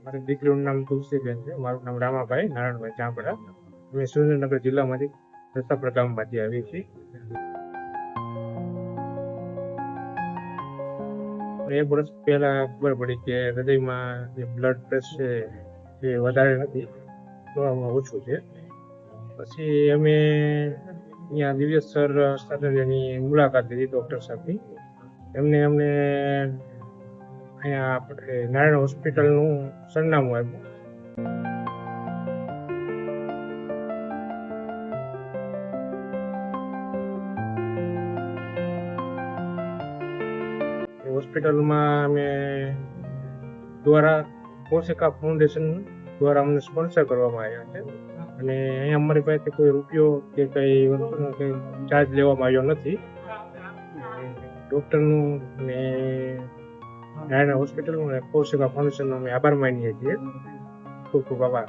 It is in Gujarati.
મારી દીકરીનું નામ તુલસીબેન છે, મારું નામ રામાભાઈ નારાયણભાઈ ચાંપડા. અમે સુરેન્દ્રનગર જિલ્લામાંથી રસાપર ગામમાંથી આવીએ છીએ. એક વર્ષ પહેલા ખબર પડી કે હૃદયમાં જે બ્લડ પ્રેશર છે એ વધારે નથી, થોડામાં ઓછું છે. પછી અમે અહીંયા દિવ્યેશ્વર સાથે મુલાકાત લીધી ડૉક્ટર સાહેબની. અમને અહીંયા આપણે નારાયણ હોસ્પિટલનું સરનામું આપ્યું. હોસ્પિટલમાં અમે દ્વારા કોશિકા ફાઉન્ડેશન દ્વારા અમને સ્પોન્સર કરવામાં આવ્યા છે, અને અહીંયા અમારી પાસે કોઈ રૂપિયો કે કંઈ વસ્તુનો કંઈ ચાર્જ લેવામાં આવ્યો નથી. ડૉક્ટરનું અને નારાયણ હોસ્પિટલનું અને કોશિકા ફાઉન્ડેશનનો અમે આભાર માનીએ છીએ. ખૂબ ખૂબ આભાર.